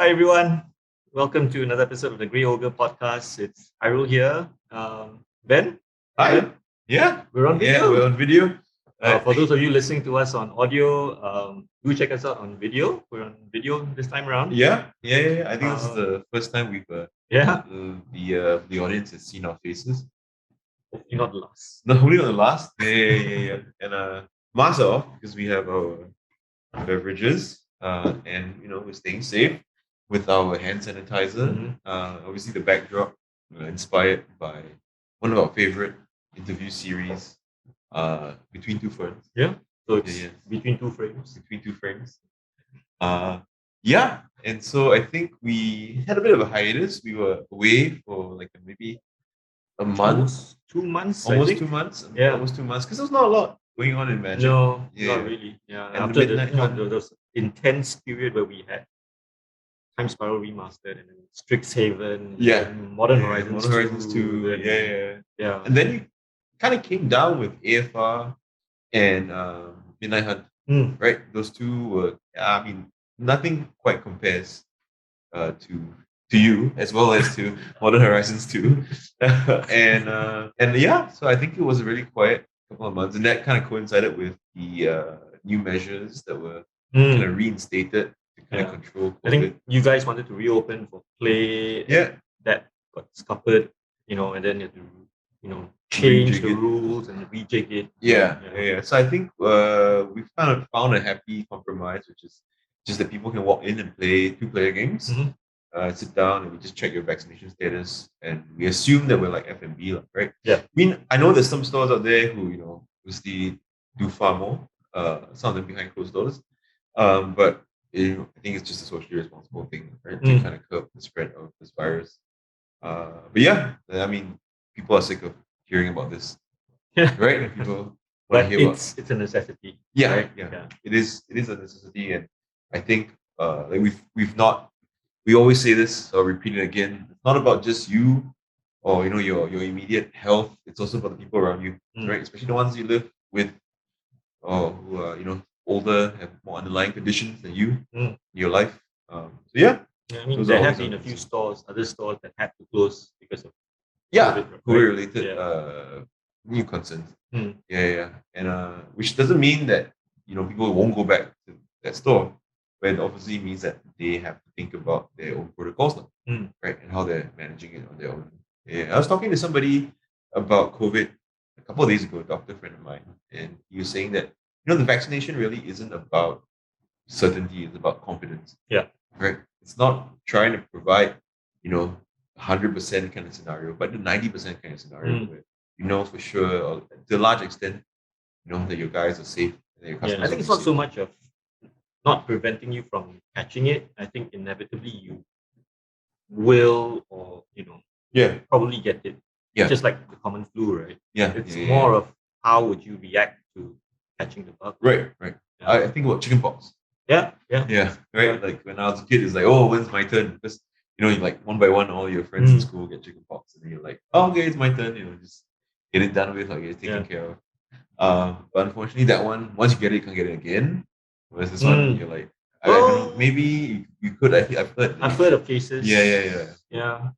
Hi everyone, welcome to another episode of the Grey Ogre Podcast. It's Hairul here. Ben, hi Hi. Ben. Yeah. We're on Yeah, video. we're on video. For those of you listening to us on audio, do check us out on video. We're on video this time around. yeah. I think this is Um, the first time we've yeah, the audience has seen our faces. hopefully not the last. Not only on the last. Yeah. And masks are off because we have our beverages. And we're staying safe with our hand sanitizer. Mhm. Obviously the backdrop inspired by one of our favorite interview series, Between Two Ferns. Yeah, so it's Yeah. between two frames. Between Two Frames. Yeah, and so I think we had a bit of a hiatus. We were away for like maybe a month, Almost 2 months, I almost think. 2 months, Yeah. almost 2 months, because there's not a lot going on in Magic. No, Yeah. not really. Yeah, And the after Midnight Hunt. those intense period where we had Time Spiral Remastered and then Strixhaven, Yeah. and Modern Horizons, Modern Horizons 2. then- yeah. And then you kind of came down with AFR and Midnight Hunt, right? Those two were, I mean, nothing quite compares to you as well as to Modern Horizons 2. and yeah, so I think it was a really quiet couple of months, and that kind of coincided with the new measures that were kind of reinstated to kind of Yeah. control COVID. I think you guys wanted to reopen for play. Yeah. That got scuppered, and then you had to, change Rejig the it. rules and rejig it. Yeah. So I think we've kind of found a happy compromise, which is just that people can walk in and play 2-player games. Mhm. Sit down and we just check your vaccination status, and we assume that we're like F&B, right? Yeah. I mean, I know there's some stores out there who obviously do far more. Some of them behind closed doors, but I think it's just a socially responsible thing, right? To kind of curb the spread of this virus. But yeah, I mean, people are sick of hearing about this, right? People want But to hear about. it's a necessity. Yeah, right? yeah. It is a necessity, and I think like we always say this, I'll repeat it again. It's not about just you or your immediate health. It's also about the people around you, right? Especially the ones you live with, or who are older, have more underlying conditions than you in your life. So yeah. I mean, Those there are have always been a our few concerns. other stores that had to close because of Yeah, COVID, right? COVID related Yeah. new concerns. Mm. Yeah. And which doesn't mean that people won't go back to that store, but it obviously means that they have to think about their own protocols now, right? And how they're managing it on their own. Yeah. I was talking to somebody about COVID a couple of days ago, a doctor friend of mine, and he was saying that the vaccination really isn't about certainty, it's about confidence. Yeah. Right. It's not trying to provide, 100% kind of scenario, but the 90% kind of scenario where for sure, or to a large extent, that your guys are safe. And your Yeah, customers I think will it's be not safe. so much of not preventing you from catching it. I think inevitably you will, or probably get it. Yeah. Just like the common flu, right? Yeah. It's yeah, more of how would you react to catching the bug. Right. Yeah. I think about chickenpox. Yeah. Yeah. Right. Yeah. Like when I was a kid, it's like, oh, when's my turn? Because you like one by one, all your friends in school get chickenpox, and then you're like, oh, okay, it's my turn. Just get it done with, or get it taken care of. But unfortunately, that one, once you get it, you can't get it again. Whereas this one, you're like, I don't know, maybe you could. I've heard of cases. Yeah.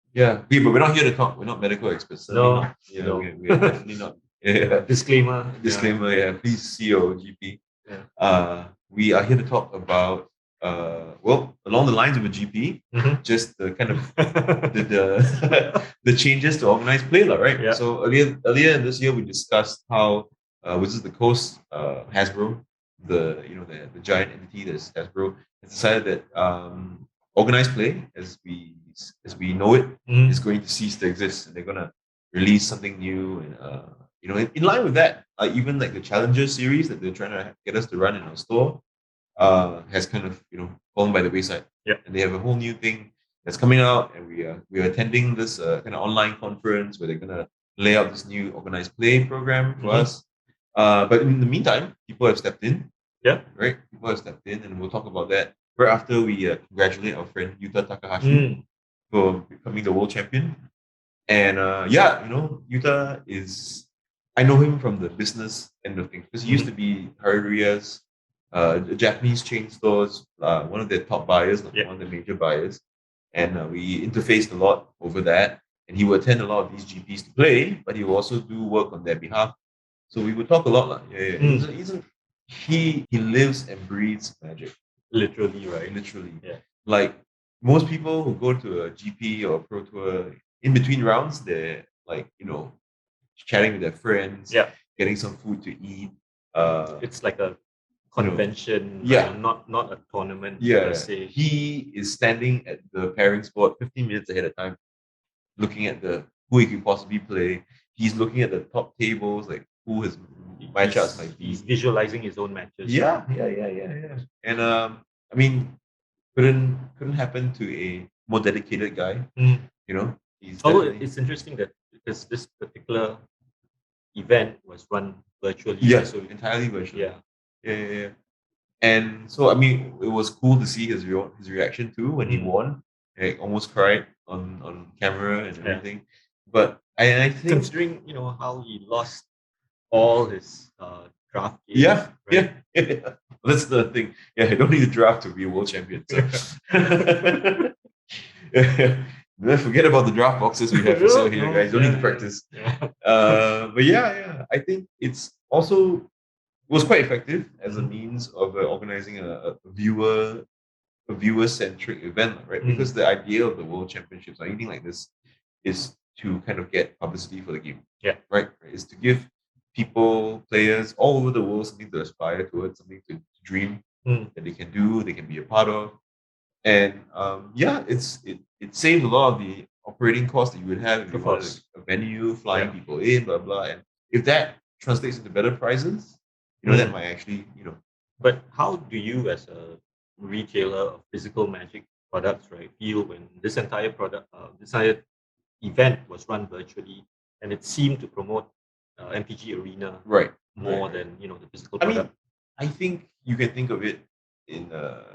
But we're not here to talk. We're not medical experts. No. We're definitely not. Yeah. Disclaimer. Disclaimer. Yeah. Please see your GP. Yeah. We are here to talk about along the lines of a GP, just the kind of the changes to organized play, right? Yeah. So earlier in this year, we discussed how Wizards of the Coast, Hasbro, the giant entity that is Hasbro, has decided that organized play, as we know it, is going to cease to exist, and they're going to release something new, and in line with that, even like the Challenger series that they're trying to get us to run in our store has kind of fallen by the wayside. Yeah. And they have a whole new thing that's coming out, and we are attending this kind of online conference where they're gonna lay out this new organized play program for us. But in the meantime, people have stepped in. Yeah. Right. People have stepped in, and we'll talk about that right after we congratulate our friend Yuta Takahashi for becoming the world champion. And Yuta is. I know him from the business end of things because he used to be Haruria's Japanese chain stores, one of their top buyers, one of the major buyers, and we interfaced a lot over that. And he would attend a lot of these GPs to play, but he would also do work on their behalf. So we would talk a lot. He lives and breathes magic. Literally, right? Literally. Yeah. Like most people who go to a GP or a pro tour, in between rounds, they're like, chatting with their friends, getting some food to eat. It's like a convention, not a tournament per se. He is standing at the pairing spot 15 minutes ahead of time, looking at who he could possibly play. He's looking at the top tables, like who his matchups might be. He's visualizing his own matches. Yeah. And I mean, couldn't happen to a more dedicated guy. Although it's interesting that because this particular event was run virtually. Yes, so entirely virtually. Yeah. And so I mean, it was cool to see his reaction too when he won. He almost cried on camera and everything. But I think, considering how he lost all his draft games. Yeah. That's the thing. Yeah, I don't need a draft to be a world champion. So. Forget about the draft boxes we have for sale here, guys. Don't need to practice. But I think it was quite effective as a means of organizing a viewer-centric event, right? Because the idea of the World Championships or anything like this is to kind of get publicity for the game. Right? Is to give people, players all over the world something to aspire towards, something to dream that they can do, they can be a part of. And it saves a lot of the operating costs that you would have if you wanted a venue, flying people in, blah blah. And if that translates into better prizes, that might actually, But how do you, as a retailer of physical Magic products, right, feel when this entire event was run virtually and it seemed to promote MTG Arena more than the physical product? I think you can think of it in a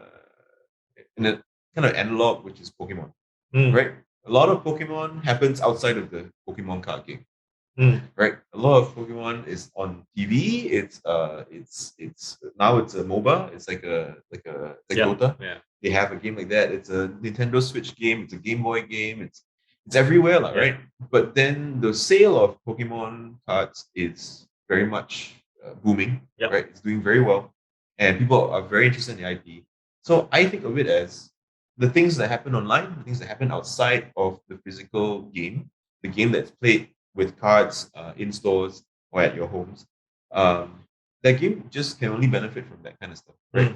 kind of analog, which is Pokemon, right? A lot of Pokemon happens outside of the Pokemon card game, right? A lot of Pokemon is on TV. It's now it's a MOBA. It's like Dota. Yeah. They have a game like that. It's a Nintendo Switch game. It's a Game Boy game. It's everywhere, right? But then the sale of Pokemon cards is very much booming, right? It's doing very well, and people are very interested in the IP. So I think of it as the things that happen online, the things that happen outside of the physical game, the game that's played with cards in stores or at your homes. That game just can only benefit from that kind of stuff, right?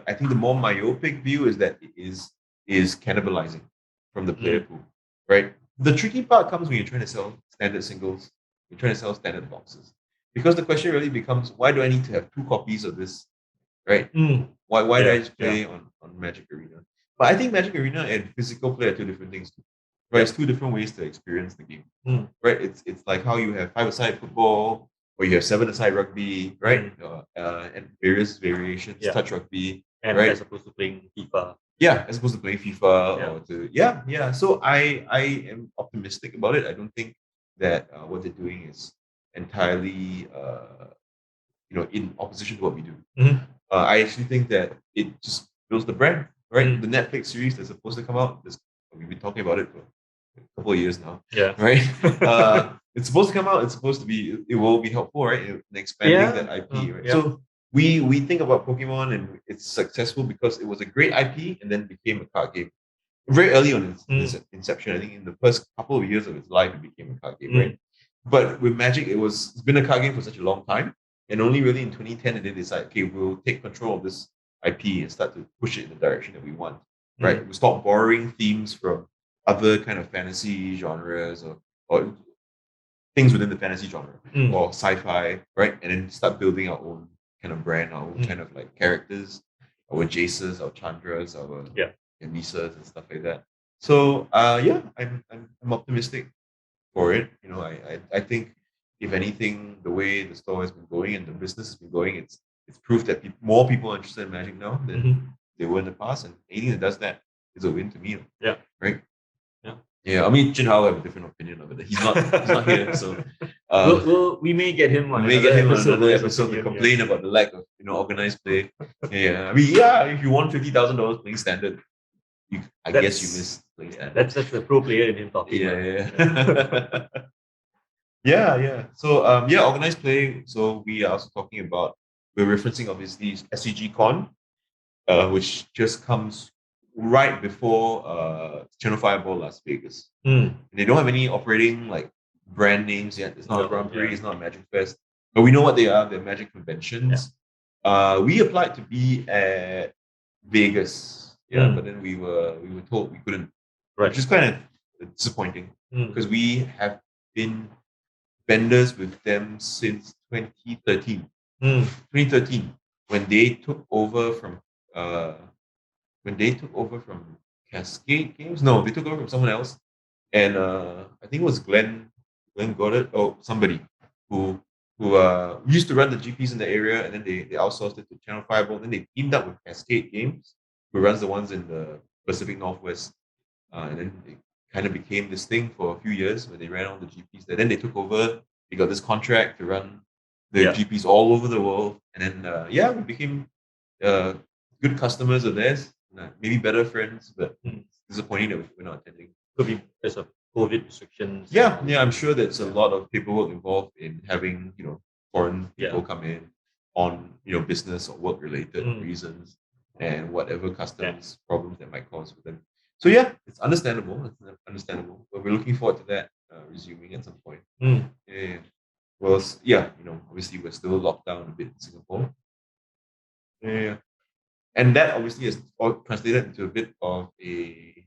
I think the more myopic view is that it is cannibalizing from the player pool, right? The tricky part comes when you're trying to sell standard singles, you're trying to sell standard boxes. Because the question really becomes, why do I need to have 2 copies of this, right? Why do I just play on Magic Arena? But I think Magic Arena and physical play are 2 different things too, right? It's 2 different ways to experience the game, right? It's like how you have 5-a-side football, or you have 7-a-side rugby, right? And various variations, touch rugby, and right? As opposed to playing FIFA. Yeah, as opposed to playing FIFA or to So I am optimistic about it. I don't think that what they're doing is entirely in opposition to what we do. I actually think that it just builds the brand, right? The Netflix series that's supposed to come out, we've been talking about it for a couple of years now. Right? It's supposed to come out. It will be helpful, right? In expanding that IP, right? So we think about Pokemon and it's successful because it was a great IP and then became a card game. Very early on in its inception, I think in the first couple of years of its life, it became a card game, right? But with Magic, it's been a card game for such a long time. And only really in 2010 did they decide, okay, we'll take control of this IP and start to push it in the direction that we want, right? We'll stop borrowing themes from other kind of fantasy genres or things within the fantasy genre or sci-fi, right? And then start building our own kind of brand, our own kind of like characters, our Jaces, our Chandras, our Nisas and stuff like that. So I'm optimistic for it. I think if anything, the way the store has been going and the business has been going, it's proof that more people are interested in Magic now than they were in the past. And anything that does that is a win to me. Yeah. Right. Yeah. Yeah, I mean, Jin Hao have a different opinion of it. He's not here, so we may get him on we may get him on another his episode to opinion, complain about the lack of organized play. Yeah, I mean, yeah, if you want $50,000 playing standard, I guess you missed playing standard. That's the pro player in him talking. Yeah. Yeah. So organized play. So we are also talking about, we're referencing obviously SCG Con, which just comes right before Channel Fireball Las Vegas. They don't have any operating like brand names yet. It's not a Grand Prix, it's not a Magic Fest, but we know what they are. They're Magic conventions. We applied to be at Vegas, but then we were told we couldn't, which is kind of disappointing because we have been vendors with them since 2013. 2013, when they took over from Cascade Games. No, they took over from someone else, and I think it was Glenn Goddard or somebody who used to run the GPs in the area, and then they outsourced it to Channel Fireball. Then they teamed up with Cascade Games, who runs the ones in the Pacific Northwest, and then it kind of became this thing for a few years where they ran all the GPs there. Then they took over. They got this contract to run the GPs all over the world, and then we became good customers of theirs. Maybe better friends, but it's disappointing that we're not attending. Could be because of COVID restrictions. Yeah, I'm sure there's a lot of paperwork involved in having foreign people come in on business or work related reasons, and whatever customs problems that might cause for them. So it's understandable. But we're looking forward to that resuming at some point. Well, obviously we're still locked down a bit in Singapore. And that obviously is translated into a bit of a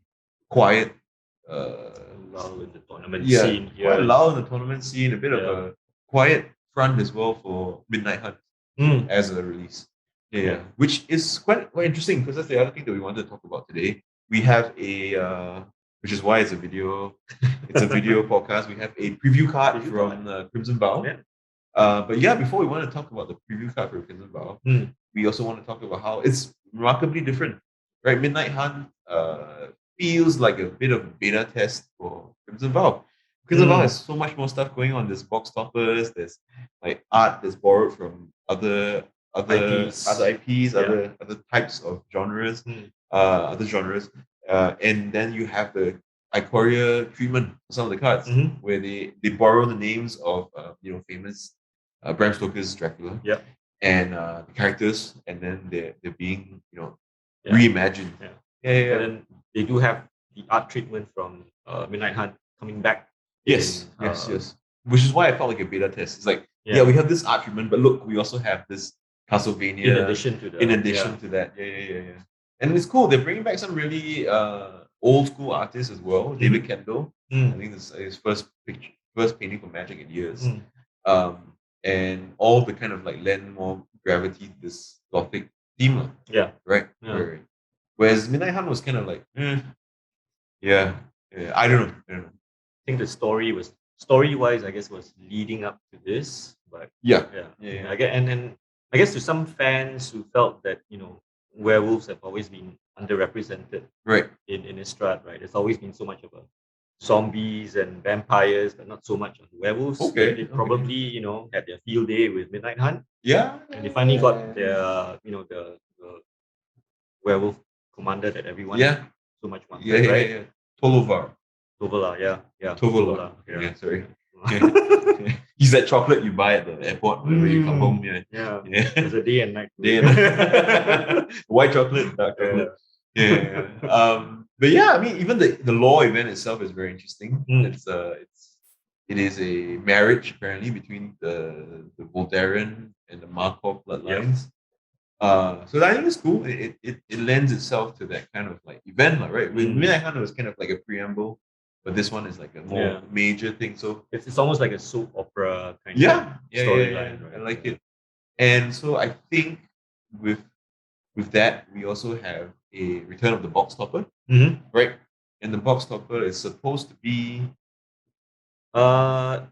quiet lull in the tournament scene. Quite a lull in the tournament scene, a bit of a quiet front as well for Midnight Hunt as a release. Which is quite interesting because that's the other thing that we wanted to talk about today. We have a which is why it's a video podcast. We have a preview card from Crimson Bow. But before we want to talk about the preview card from Crimson Bow, we also want to talk about how it's remarkably different, right? Midnight Hunt feels like a bit of a beta test for Crimson Vow. Crimson Vow has so much more stuff going on. There's box toppers, there's like art that's borrowed from other IPs, other types of genres, other genres. And then you have the Ikoria treatment for some of the cards, where they borrow the names of famous Bram Stoker's Dracula. And the characters, and then they're being reimagined. And then they do have the art treatment from Midnight Hunt coming back. Yes. Which is why I felt like a beta test. It's like, we have this art treatment, but look, we also have this Castlevania in addition to that. And it's cool. They're bringing back some really old school artists as well. David Kendall. I think this is his first painting for Magic in years. And all the kind of like lend more gravity to this gothic theme. Right. Whereas Midnight Hunt was kind of like, I don't know. I think the story-wise, I guess, was leading up to this, but I guess to some fans who felt that werewolves have always been underrepresented, in Innistrad, right? There's always been so much of a zombies and vampires, but not so much on the werewolves. They probably had their field day with Midnight Hunt. And they finally got their the werewolf commander that everyone so much wanted, right? Tovola. Sorry. He's that chocolate you buy at the airport whenever you come home. There's a day and night. White chocolate, dark chocolate. But I mean, even the lore event itself is very interesting. It is a marriage apparently between the Voldaren and the Markov bloodlines. So I think it's cool. It lends itself to that kind of like event, right? With Midnight Hunt, it was kind of like a preamble, but this one is like a more major thing. So it's almost like a soap opera kind of storyline. Right? I like it. And so I think with that, we also have a return of the box topper, right? And the box topper is supposed to be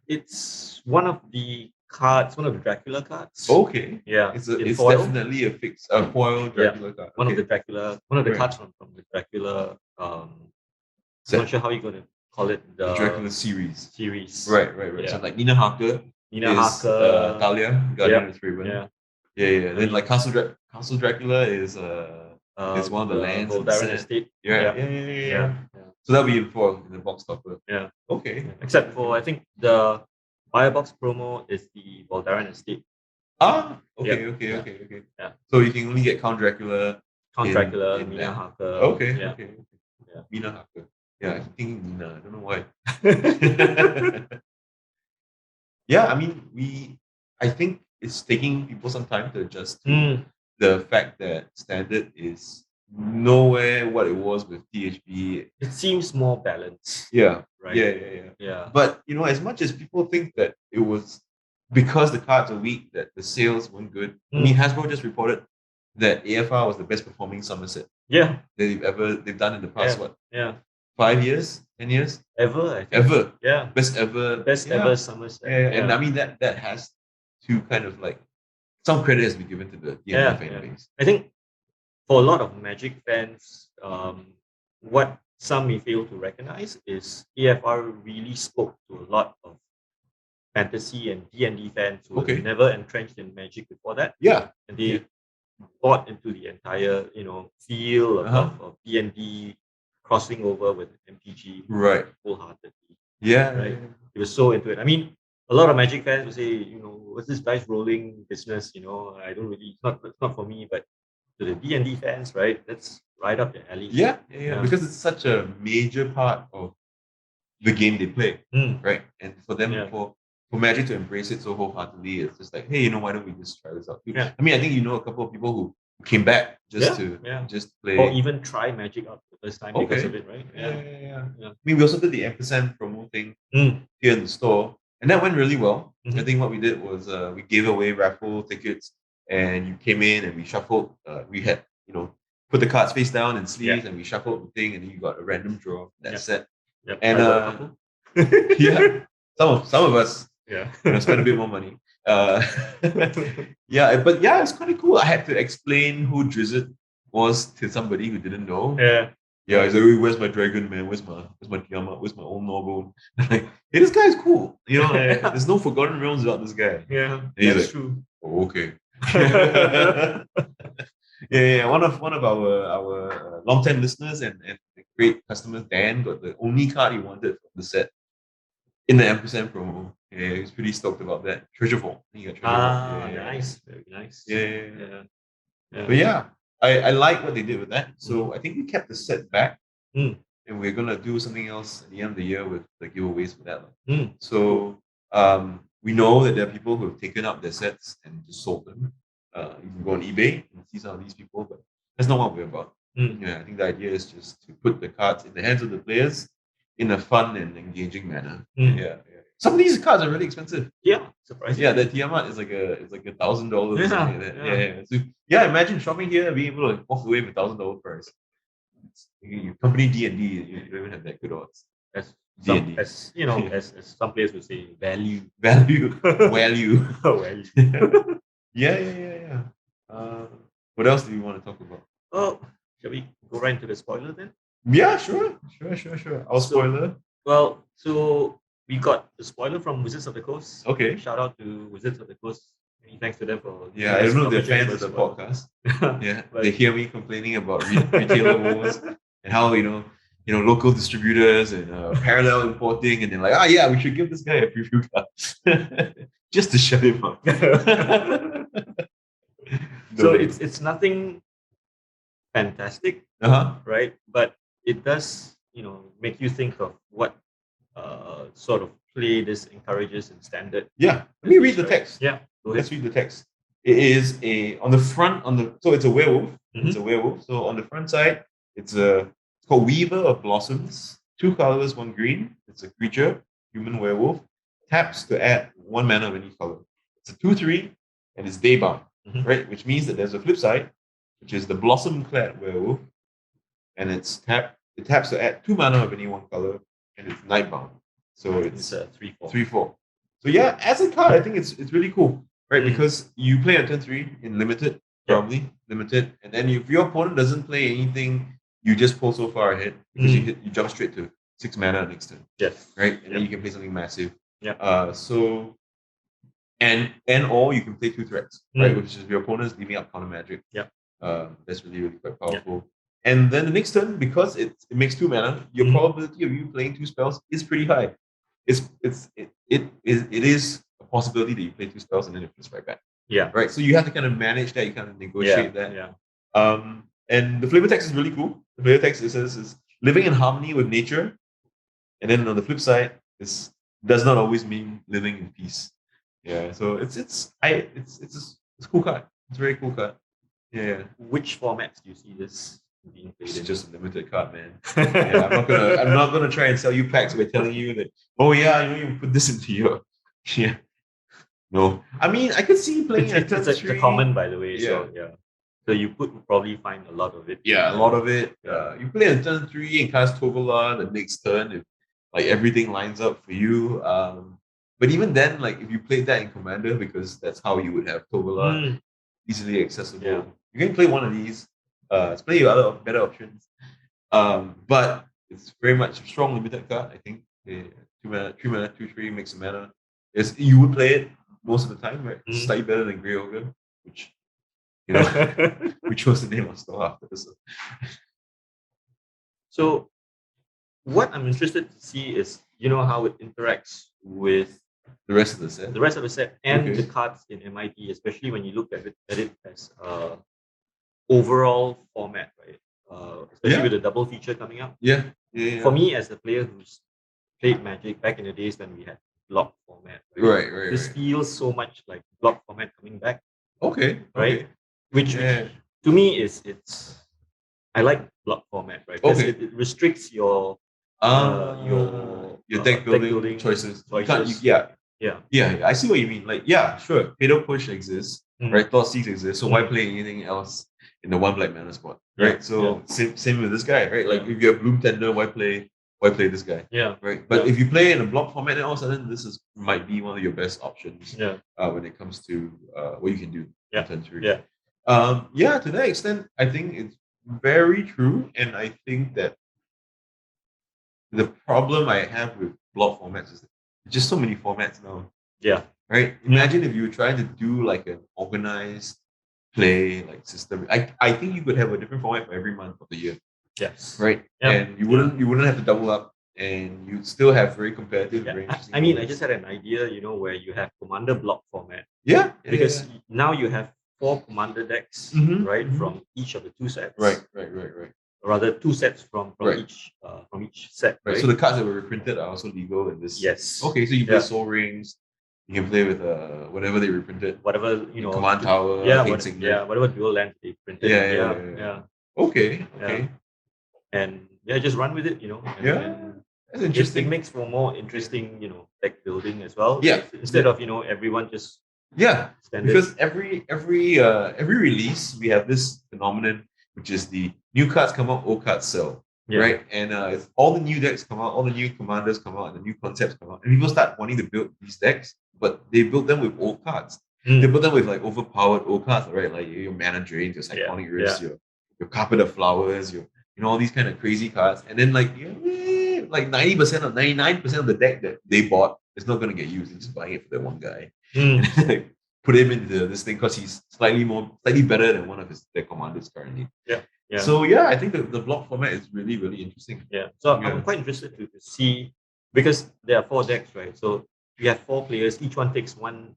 it's one of the cards, one of the Dracula cards. Okay. It's definitely a foil Dracula card. One of the cards from the Dracula. I'm not sure how you're going to call it the Dracula series. Right. Yeah. So like Nina Harker is Talia, Guardian of Raven. Yeah. Then like Castle Dracula is one of the lands in the Voldaren estate. Yeah. So that'll be in the box topper. Yeah. Okay. Except for I think the Firebox promo is the Voldaren estate. Okay. Yeah. So you can only get Count Dracula, Mina Harker. Okay. Yeah. Mina Harker. Yeah, I'm thinking Nina. I don't know why. Yeah, I mean, I think it's taking people some time to adjust to the fact that Standard is nowhere what it was with THB. It seems more balanced. Yeah. Right? Yeah. But as much as people think that it was because the cards are weak that the sales weren't good. I mean, Hasbro just reported that AFR was the best performing Somerset. Yeah. They've done in the past. Yeah. What? Yeah. 5 years, 10 years? Ever, I think. Ever. Yeah. Best ever Somerset. Yeah. And I mean that has to kind of like some credit has been given to the DND fan base. I think for a lot of Magic fans, what some may fail to recognize is AFR really spoke to a lot of fantasy and D&D fans who were never entrenched in Magic before that. Yeah. And they bought into the entire, feel of D&D crossing over with MTG wholeheartedly. Yeah. Right. He was so into it. I mean, a lot of Magic fans will say, what's this dice rolling business? I don't really, it's not for me, but to the D&D fans, right? That's right up their alley. Yeah. Because it's such a major part of the game they play, right? And for them, for Magic to embrace it so wholeheartedly, it's just like, hey, why don't we just try this out? Yeah. I mean, I think a couple of people who came back just to play. Or even try Magic out the first time because of it, right? Yeah. I mean, we also did the ampersand promo thing here in the store, and that went really well. I think what we did was we gave away raffle tickets, and you came in and we shuffled. We had, put the cards face down in sleeves, and we shuffled the thing, and then you got a random draw. That's set. Yep. And some of us spent a bit more money. But it's kind of cool. I had to explain who Drizzard was to somebody who didn't know. Yeah, he's like, where's my dragon, man? Where's my Tiamat? Where's my old noble? Like, hey, this guy's cool. There's no Forgotten Realms without this guy. Yeah, that's true. Oh, okay. One of our long-time listeners and great customers, Dan, got the only card he wanted from the set in the ampersand promo. Yeah, he was pretty stoked about that. Treasure Vault. He got Treasure Vault. Nice. Very nice. Yeah. But I like what they did with that. So I think we kept the set back. And we're gonna do something else at the end of the year with the giveaways for that. So we know that there are people who have taken up their sets and just sold them. You can go on eBay and see some of these people, but that's not what we're about. I think the idea is just to put the cards in the hands of the players in a fun and engaging manner. Some of these cards are really expensive. Yeah, surprising. Yeah, the Tiamat is like $1,000. So, imagine shopping here and being able to walk away with $1,000 price. Your company D&D, you don't even have that good odds. As some players would say, value. Value. Yeah. What else do you want to talk about? Oh, shall we go right into the spoiler then? Yeah, sure. Our spoiler. Well, so we got the spoiler from Wizards of the Coast. Okay. Shout out to Wizards of the Coast. Many thanks to them for. Yeah, I don't know if they're fans of the podcast. But they hear me complaining about retailer wars and how local distributors and parallel importing, and they're like, we should give this guy a preview card just to shut him up. So it's nothing fantastic, right? But it does, make you think of what sort of play this encourages in Standard. Yeah, let me read the text. Yeah, let's read the text. It is so it's a werewolf. It's a werewolf. So on the front side, it's called Weaver of Blossoms. 2 colors, 1 green. It's a creature, human werewolf. Taps to add 1 mana of any color. It's a 2/3 and it's daybound, right? Which means that there's a flip side, which is the blossom-clad werewolf, and it taps to add 2 mana of any 1 color, and it's nightbound. So it's a 3/4. 3/4. So as a card, I think it's really cool, right? Because you play on turn 3 in limited, limited, and then if your opponent doesn't play anything, you just pull so far ahead because you jump straight to 6 mana next turn. Yes. Right? And then you can play something massive. Yeah. So or you can play 2 threats, right? Which is if your opponent's leaving up counter magic. Yeah. That's really, really quite powerful. And then the next turn, because it makes 2 mana, your probability of you playing 2 spells is pretty high. It is a possibility that you play 2 spells and then it flips right back. Yeah. Right. So you have to kind of manage that, you kind of negotiate that. Yeah. And the flavor text is really cool. The flavor text is living in harmony with nature. And then on the flip side, this does not always mean living in peace. Yeah. So it's a cool card. It's a very cool card. Yeah. Which formats do you see this being played in? It's just a limited card, man. Yeah, I'm not gonna try and sell you packs by telling you that, oh yeah, you put this into your No. I mean, I could see you playing it's a common, by the way. Yeah. So you could probably find a lot of it. Yeah, a lot of it. You play on turn 3 and cast Tovola the next turn if like everything lines up for you. But even then, like if you played that in Commander, because that's how you would have Tovola easily accessible. Yeah. You can play one of these. Let's play your other better options. But it's very much a strong limited card, I think. 2 mana, 3 mana, 2/3 makes a mana. You would play it most of the time, right? Slightly better than Grey Ogre, which we chose the name of store after this. So what I'm interested to see is how it interacts with the rest of the set. The rest of the set and the cards in MIT, especially when you look at it as overall format, right? Especially with the double feature coming up. Yeah. For me, as a player who's played Magic back in the days when we had block format, right? This feels so much like block format coming back. Okay. Right? Which to me I like block format, right? Because it restricts your deck building choices. Yeah. I see what you mean. Like, sure, Fatal Push exists, right? Thoughtseize exists. So why play anything else in the 1 black mana spot, right? Same with this guy, right? Like if you have Bloom Tender, why play this guy? Yeah. Right. But if you play in a block format, then all of a sudden this might be one of your best options. Yeah. When it comes to what you can do in turn 3. Yeah. To that extent, I think it's very true, and I think that the problem I have with block formats is there's just so many formats now. Yeah. Right? Imagine if you were trying to do like an organized play like system. I think you could have a different format for every month of the year. Yes. Right? Yeah. And you wouldn't have to double up, and you'd still have very competitive range. I mean, I just had an idea, where you have commander block format. Yeah. Because now you have 4 commander decks, right? From each of the 2 sets. Right. Or rather 2 sets from each set. Right. So the cards that were reprinted are also legal in this. Yes. Okay, so you play Soul Rings. You can play with whatever they reprinted. Whatever, Command Tower, whatever dual land they printed. Yeah. Okay. And just run with it, And that's interesting. It makes for more interesting, deck building as well. Yeah. Instead of, everyone just standard. Because every release we have this phenomenon, which is the new cards come out, old cards sell. Right? And all the new decks come out, all the new commanders come out, and the new concepts come out, and people start wanting to build these decks, but they build them with old cards. They build them with like overpowered old cards, right? Like your mana drains, your cyclonic risk, your carpet of flowers, your all these kind of crazy cards, and then like 90% or 99% of the deck that they bought is not going to get used. They're just buying it for that one guy. And put him into this thing because he's slightly better than one of their commanders currently. Yeah. So I think the block format is really, really interesting. Yeah. So I'm quite interested to see, because there are 4 decks, right? So you have 4 players, each one takes one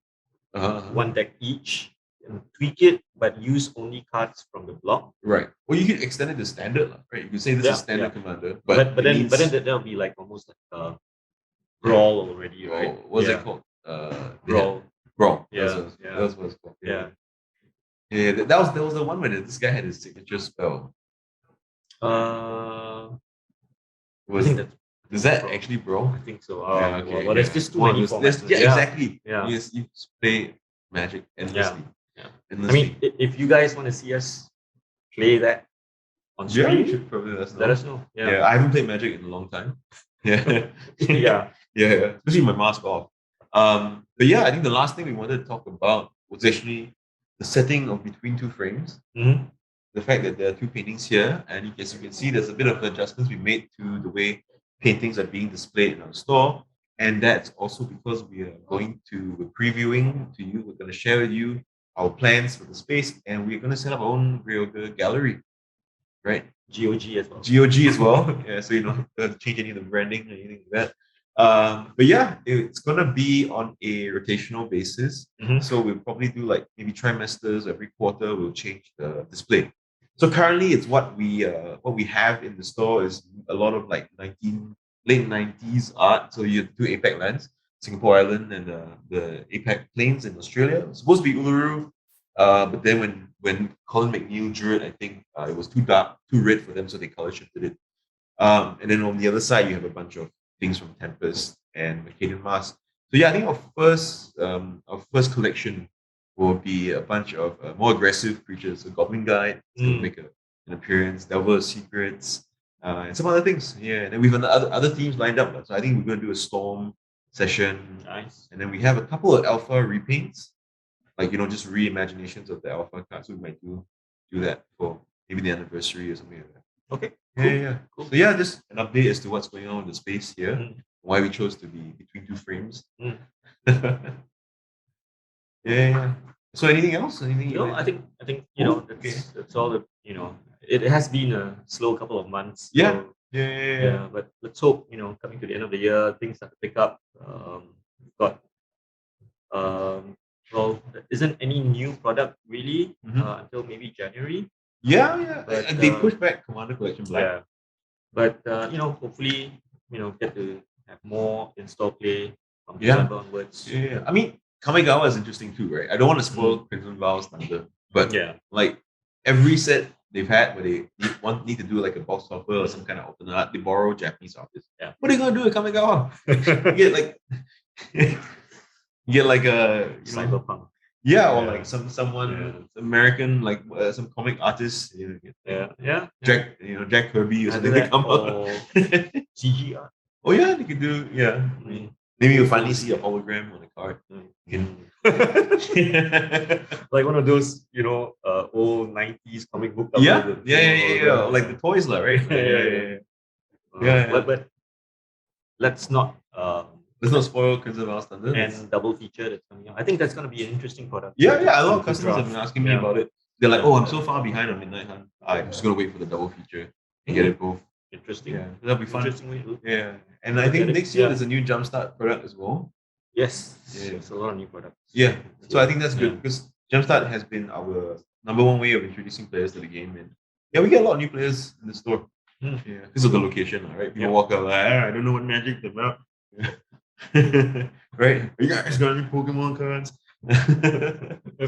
deck each, and tweak it, but use only cards from the block. Right. Well, you can extend it to standard, right? You can say this is standard commander, but then that'll be like almost like brawl already, right? What's it called? Brawl. That's what it's called. Yeah, that was the one where this guy had his signature spell. I think that's. Is that actually Brawl? I think so. Well, there's just too many formats. Exactly. You play Magic endlessly. I mean, if you guys want to see us play that on stream, you should probably let us know. I haven't played Magic in a long time. Yeah. Especially my mask off. But I think the last thing we wanted to talk about was actually the setting of between 2 frames. The fact that there are 2 paintings here, and as you can see, there's a bit of adjustments we made to the way paintings are being displayed in our store. And that's also because we're previewing to you. We're going to share with you our plans for the space, and we're going to set up our own Grey Ogre gallery, right? GOG as well. GOG as well. Yeah, so don't have to change any of the branding or anything like that. But yeah, it's gonna be on a rotational basis. So we'll probably do like maybe trimesters. Every quarter we'll change the display. So currently, it's what we have in the store is a lot of like late 90s art. So you have two APAC lands, Singapore Island and the APAC Plains in Australia. It's supposed to be Uluru, but then when Colin McNeil drew it, I think it was too dark, too red for them, so they color shifted it. And then on the other side, you have a bunch of things from Tempest and Macadian Mask. So yeah, I think our first collection will be a bunch of more aggressive creatures. So Goblin Guide is going to make an appearance, Delver of Secrets, and some other things. Yeah, and then we've got other themes lined up. So I think we're going to do a Storm session. Nice. And then we have a couple of Alpha repaints, like just reimaginations of the Alpha cards. So we might do that for maybe the anniversary or something like that. Okay. Cool. Yeah. Cool. So yeah, just an update as to what's going on in the space here, why we chose to be between two frames. Yeah. So anything else? I think that's all. It has been a slow couple of months. Yeah. So, yeah. But let's hope coming to the end of the year, things start to pick up. We've got well, there isn't any new product really until maybe January. Yeah. But, they pushed back Commander Collection Black. Yeah. But hopefully, get to have more in-store play from December onwards. Yeah. I mean, Kamigawa is interesting too, right? I don't want to spoil Crimson Vows Thunder, but like every set they've had where they need to do like a box topper or some kind of alternate art, they borrow Japanese artists. Yeah. What are you gonna do with Kamigawa? you get like a cyberpunk. Yeah, or like someone American, like some comic artist. Jack Kirby or something. They come out. CG art. Oh yeah, they could do. Yeah, maybe you'll finally see a hologram on a card. Like one of those, old 90s comic book. Yeah. Like the toys, right? Yeah. But let's not. Let's not spoil Crimson Vows Thunder. And double feature that's coming out. I think that's going to be an interesting product. Yeah. A lot of customers have been asking me about it. They're like, "Oh, I'm so far behind on Midnight Hunt. I'm just gonna wait for the double feature and get it both." Interesting. Yeah, that'll be fun. Interesting way to look. Yeah, and I think next year there's a new Jumpstart product as well. Yes. There's a lot of new products. Yeah. So I think that's good because Jumpstart has been our number one way of introducing players to the game, and we get a lot of new players in the store. Yeah, because of the location, right? People walk out like, I don't know what Magic's about. Right? You guys got any Pokemon cards?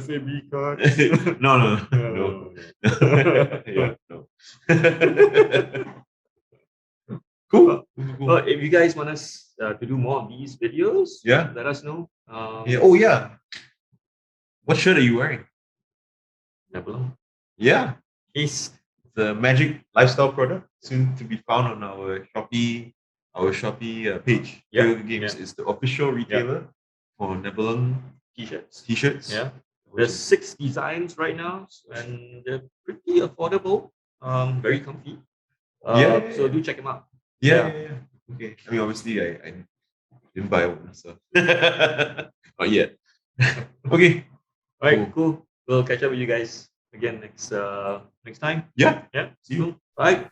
FAB cards? No. Cool. Well, if you guys want us to do more of these videos, let us know. Oh yeah. What shirt are you wearing? Nebula. Yeah. It's the Magic lifestyle product, soon to be found on our Shopee page. Grey Ogre Games is the official retailer for Nebulon t-shirts. Yeah. There's 6 designs right now, and they're pretty affordable. Very comfy. So do check them out. Yeah. Okay. I mean, obviously, I didn't buy one, so not yet. Okay. All right. Cool. We'll catch up with you guys again next time. Yeah. See you. Bye.